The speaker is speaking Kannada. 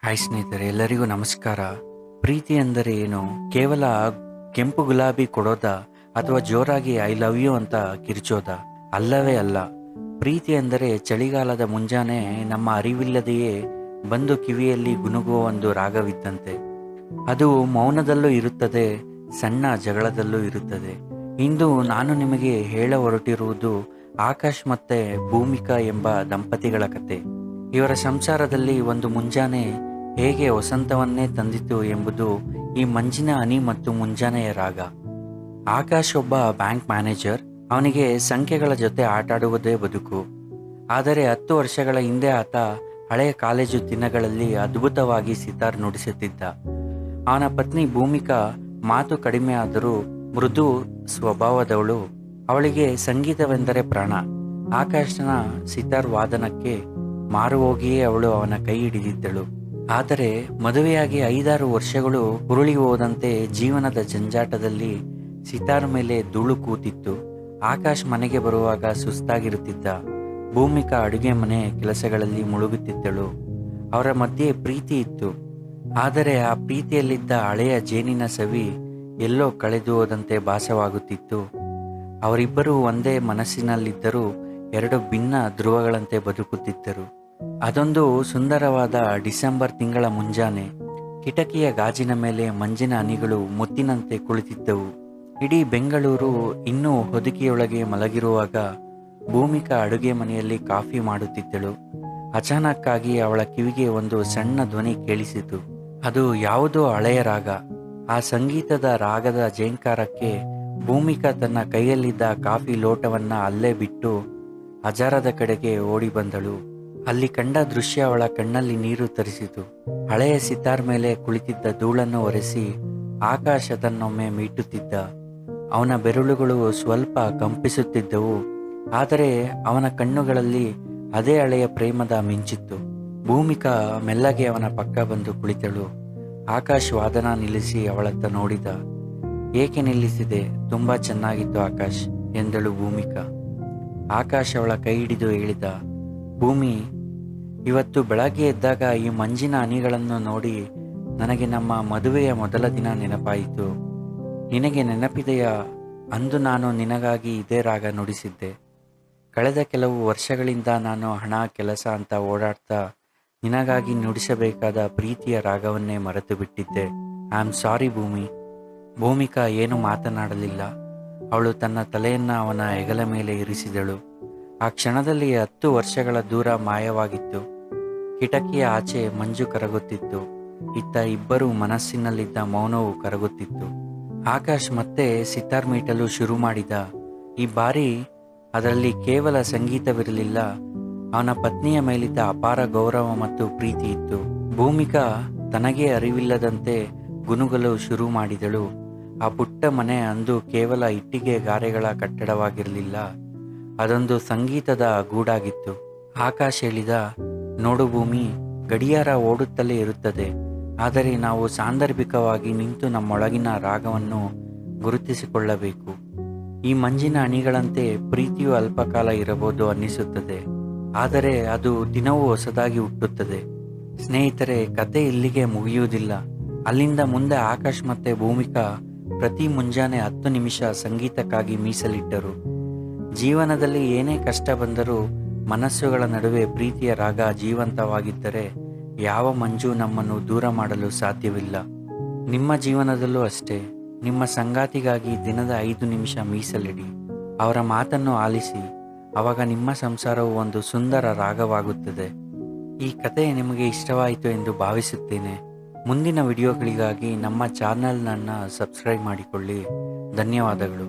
ಹಾಯ್ ಸ್ನೇಹಿತರೆ, ಎಲ್ಲರಿಗೂ ನಮಸ್ಕಾರ. ಪ್ರೀತಿ ಅಂದರೆ ಏನು? ಕೇವಲ ಕೆಂಪು ಗುಲಾಬಿ ಕೊಡೋದ ಅಥವಾ ಜೋರಾಗಿ ಐ ಲವ್ ಯು ಅಂತ ಕಿರ್ಚೋದ? ಅಲ್ಲವೇ ಅಲ್ಲ. ಪ್ರೀತಿ ಅಂದರೆ ಚಳಿಗಾಲದ ಮುಂಜಾನೆ ನಮ್ಮ ಅರಿವಿಲ್ಲದೆಯೇ ಬಂದು ಕಿವಿಯಲ್ಲಿ ಗುನುಗುವ ಒಂದು ರಾಗವಿದ್ದಂತೆ. ಅದು ಮೌನದಲ್ಲೂ ಇರುತ್ತದೆ, ಸಣ್ಣ ಜಗಳದಲ್ಲೂ ಇರುತ್ತದೆ. ಇಂದು ನಾನು ನಿಮಗೆ ಹೇಳ ಹೊರಟಿರುವುದು ಆಕಾಶ್ ಮತ್ತೆ ಭೂಮಿಕಾ ಎಂಬ ದಂಪತಿಗಳ ಕತೆ. ಇವರ ಸಂಸಾರದಲ್ಲಿ ಒಂದು ಮುಂಜಾನೆ ಹೇಗೆ ವಸಂತವನ್ನೇ ತಂದಿತು ಎಂಬುದು ಈ ಮಂಜಿನ ಹನಿ ಮತ್ತು ಮುಂಜಾನೆಯ ರಾಗ. ಆಕಾಶ್ ಒಬ್ಬ ಬ್ಯಾಂಕ್ ಮ್ಯಾನೇಜರ್. ಅವನಿಗೆ ಸಂಖ್ಯೆಗಳ ಜೊತೆ ಆಟಾಡುವುದೇ ಬದುಕು. ಆದರೆ 10 ವರ್ಷಗಳ ಹಿಂದೆ ಆತ ಹಳೆಯ ಕಾಲೇಜು ದಿನಗಳಲ್ಲಿ ಅದ್ಭುತವಾಗಿ ಸಿತಾರ್ ನುಡಿಸುತ್ತಿದ್ದ. ಅವನ ಪತ್ನಿ ಭೂಮಿಕಾ ಮಾತು ಕಡಿಮೆ ಆದರೂ ಮೃದು ಸ್ವಭಾವದವಳು. ಅವಳಿಗೆ ಸಂಗೀತವೆಂದರೆ ಪ್ರಾಣ. ಆಕಾಶನ ಸಿತಾರ್ ವಾದನಕ್ಕೆ ಮಾರುಹೋಗಿಯೇ ಅವಳು ಅವನ ಕೈ ಹಿಡಿದಿದ್ದಳು. ಆದರೆ ಮದುವೆಯಾಗಿ 5-6 ವರ್ಷಗಳು ಉರುಳಿ ಹೋದಂತೆ ಜೀವನದ ಜಂಜಾಟದಲ್ಲಿ ಸಿತಾರ್ ಮೇಲೆ ಧೂಳು ಕೂತಿತ್ತು. ಆಕಾಶ್ ಮನೆಗೆ ಬರುವಾಗ ಸುಸ್ತಾಗಿರುತ್ತಿದ್ದ. ಭೂಮಿಕಾ ಅಡುಗೆ ಮನೆ ಕೆಲಸಗಳಲ್ಲಿ ಮುಳುಗುತ್ತಿದ್ದಳು. ಅವರ ಮಧ್ಯೆ ಪ್ರೀತಿ ಇತ್ತು. ಆದರೆ ಆ ಪ್ರೀತಿಯಲ್ಲಿದ್ದ ಹಳೆಯ ಜೇನಿನ ಸವಿ ಎಲ್ಲೋ ಕಳೆದು ಹೋದಂತೆ ಭಾಸವಾಗುತ್ತಿತ್ತು. ಅವರಿಬ್ಬರೂ ಒಂದೇ ಮನಸ್ಸಿನಲ್ಲಿದ್ದರೂ 2 ಭಿನ್ನ ಧ್ರುವಗಳಂತೆ ಬದುಕುತ್ತಿದ್ದರು. ಅದೊಂದು ಸುಂದರವಾದ ಡಿಸೆಂಬರ್ ತಿಂಗಳ ಮುಂಜಾನೆ. ಕಿಟಕಿಯ ಗಾಜಿನ ಮೇಲೆ ಮಂಜಿನ ಹನಿಗಳು ಮುತ್ತಿನಂತೆ ಕುಳಿತಿದ್ದವು. ಇಡೀ ಬೆಂಗಳೂರು ಇನ್ನೂ ಹೊದಿಕೆಯೊಳಗೆ ಮಲಗಿರುವಾಗ ಭೂಮಿಕಾ ಅಡುಗೆ ಮನೆಯಲ್ಲಿ ಕಾಫಿ ಮಾಡುತ್ತಿದ್ದಳು. ಅಚಾನಕ್ಕಾಗಿ ಅವಳ ಕಿವಿಗೆ ಒಂದು ಸಣ್ಣ ಧ್ವನಿ ಕೇಳಿಸಿತು. ಅದು ಯಾವುದೋ ಹಳೆಯ ರಾಗ. ಆ ಸಂಗೀತದ ರಾಗದ ಜೇಂಕಾರಕ್ಕೆ ಭೂಮಿಕಾ ತನ್ನ ಕೈಯಲ್ಲಿದ್ದ ಕಾಫಿ ಲೋಟವನ್ನ ಅಲ್ಲೇ ಬಿಟ್ಟು ಅಜಾರದ ಕಡೆಗೆ ಓಡಿ ಬಂದಳು. ಅಲ್ಲಿ ಕಂಡ ದೃಶ್ಯ ಅವಳ ಕಣ್ಣಲ್ಲಿ ನೀರು ತರಿಸಿತು. ಹಳೆಯ ಸಿತಾರ್ ಮೇಲೆ ಕುಳಿತಿದ್ದ ಧೂಳನ್ನು ಒರೆಸಿ ಆಕಾಶ ತನ್ನೊಮ್ಮೆ ಮೀಟುತ್ತಿದ್ದ. ಅವನ ಬೆರಳುಗಳು ಸ್ವಲ್ಪ ಕಂಪಿಸುತ್ತಿದ್ದವು. ಆದರೆ ಅವನ ಕಣ್ಣುಗಳಲ್ಲಿ ಅದೇ ಹಳೆಯ ಪ್ರೇಮದ ಮಿಂಚಿತ್ತು. ಭೂಮಿಕಾ ಮೆಲ್ಲಗೆ ಅವನ ಪಕ್ಕ ಬಂದು ಕುಳಿತಳು. ಆಕಾಶ್ ವಾದನ ನಿಲ್ಲಿಸಿ ಅವಳತ್ತ ನೋಡಿದ. ಏಕೆ ನಿಲ್ಲಿಸಿದೆ? ತುಂಬಾ ಚೆನ್ನಾಗಿತ್ತು ಆಕಾಶ್ ಎಂದಳು ಭೂಮಿಕಾ. ಆಕಾಶ್ ಅವಳ ಕೈ ಹಿಡಿದು ಹೇಳಿದ, ಭೂಮಿ, ಇವತ್ತು ಬೆಳಗ್ಗೆ ಎದ್ದಾಗ ಈ ಮಂಜಿನ ಹನಿಗಳನ್ನು ನೋಡಿ ನನಗೆ ನಮ್ಮ ಮದುವೆಯ ಮೊದಲ ದಿನ ನೆನಪಾಯಿತು. ನಿನಗೆ ನೆನಪಿದೆಯಾ? ಅಂದು ನಾನು ನಿನಗಾಗಿ ಇದೇ ರಾಗ ನುಡಿಸಿದ್ದೆ. ಕಳೆದ ಕೆಲವು ವರ್ಷಗಳಿಂದ ನಾನು ಹಣ, ಕೆಲಸ ಅಂತ ಓಡಾಡ್ತಾ ನಿನಗಾಗಿ ನುಡಿಸಬೇಕಾದ ಪ್ರೀತಿಯ ರಾಗವನ್ನೇ ಮರೆತು ಬಿಟ್ಟಿದ್ದೆ. ಐ ಆಮ್ ಸಾರಿ ಭೂಮಿ. ಭೂಮಿಕಾ ಏನು ಮಾತನಾಡಲಿಲ್ಲ. ಅವಳು ತನ್ನ ತಲೆಯನ್ನ ಅವನ ಹೆಗಲ ಮೇಲೆ ಇರಿಸಿದಳು. ಆ ಕ್ಷಣದಲ್ಲಿ 10 ವರ್ಷಗಳ ದೂರ ಮಾಯವಾಗಿತ್ತು. ಕಿಟಕಿಯ ಆಚೆ ಮಂಜು ಕರಗುತ್ತಿತ್ತು. ಇತ್ತ ಇಬ್ಬರು ಮನಸ್ಸಿನಲ್ಲಿದ್ದ ಮೌನವು ಕರಗುತ್ತಿತ್ತು. ಆಕಾಶ್ ಮತ್ತೆ ಸಿತಾರ್ ಮೀಟಲು ಶುರು ಮಾಡಿದ. ಈ ಬಾರಿ ಅದರಲ್ಲಿ ಕೇವಲ ಸಂಗೀತವಿರಲಿಲ್ಲ, ಅವನ ಪತ್ನಿಯ ಮೇಲಿದ್ದ ಅಪಾರ ಗೌರವ ಮತ್ತು ಪ್ರೀತಿ ಇತ್ತು. ಭೂಮಿಕಾ ತನಗೇ ಅರಿವಿಲ್ಲದಂತೆ ಗುನುಗಲು ಶುರು ಮಾಡಿದಳು. ಆ ಪುಟ್ಟ ಮನೆ ಅಂದು ಕೇವಲ ಇಟ್ಟಿಗೆ ಗಾರೆಗಳ ಕಟ್ಟಡವಾಗಿರಲಿಲ್ಲ, ಅದೊಂದು ಸಂಗೀತದ ಗೂಡಾಗಿತ್ತು. ಆಕಾಶ್ ಹೇಳಿದ, ನೋಡು ಭೂಮಿ, ಗಡಿಯಾರ ಓಡುತ್ತಲೇ ಇರುತ್ತದೆ. ಆದರೆ ನಾವು ಸಾಂದರ್ಭಿಕವಾಗಿ ನಿಂತು ನಮ್ಮೊಳಗಿನ ರಾಗವನ್ನು ಗುರುತಿಸಿಕೊಳ್ಳಬೇಕು. ಈ ಮಂಜಿನ ಹನಿಗಳಂತೆ ಪ್ರೀತಿಯು ಅಲ್ಪಕಾಲ ಇರಬಹುದು ಅನ್ನಿಸುತ್ತದೆ, ಆದರೆ ಅದು ದಿನವೂ ಹೊಸದಾಗಿ ಹುಟ್ಟುತ್ತದೆ. ಸ್ನೇಹಿತರೆ, ಕತೆ ಇಲ್ಲಿಗೆ ಮುಗಿಯುವುದಿಲ್ಲ. ಅಲ್ಲಿಂದ ಮುಂದೆ ಆಕಾಶ್ ಮತ್ತೆ ಭೂಮಿಕಾ ಪ್ರತಿ ಮುಂಜಾನೆ 10 ನಿಮಿಷ ಸಂಗೀತಕ್ಕಾಗಿ ಮೀಸಲಿಟ್ಟರು. ಜೀವನದಲ್ಲಿ ಏನೇ ಕಷ್ಟ ಬಂದರೂ ಮನಸ್ಸುಗಳ ನಡುವೆ ಪ್ರೀತಿಯ ರಾಗ ಜೀವಂತವಾಗಿದ್ದರೆ ಯಾವ ಮಂಜು ನಮ್ಮನ್ನು ದೂರ ಮಾಡಲು ಸಾಧ್ಯವಿಲ್ಲ. ನಿಮ್ಮ ಜೀವನದಲ್ಲೂ ಅಷ್ಟೇ. ನಿಮ್ಮ ಸಂಗಾತಿಗಾಗಿ ದಿನದ 5 ನಿಮಿಷ ಮೀಸಲಿಡಿ. ಅವರ ಮಾತನ್ನು ಆಲಿಸಿ. ಆವಾಗ ನಿಮ್ಮ ಸಂಸಾರವು ಒಂದು ಸುಂದರ ರಾಗವಾಗುತ್ತದೆ. ಈ ಕತೆ ನಿಮಗೆ ಇಷ್ಟವಾಯಿತು ಎಂದು ಭಾವಿಸುತ್ತೇನೆ. ಮುಂದಿನ ವಿಡಿಯೋಗಳಿಗಾಗಿ ನಮ್ಮ ಚಾನೆಲ್ನನ್ನು ಸಬ್ಸ್ಕ್ರೈಬ್ ಮಾಡಿಕೊಳ್ಳಿ. ಧನ್ಯವಾದಗಳು.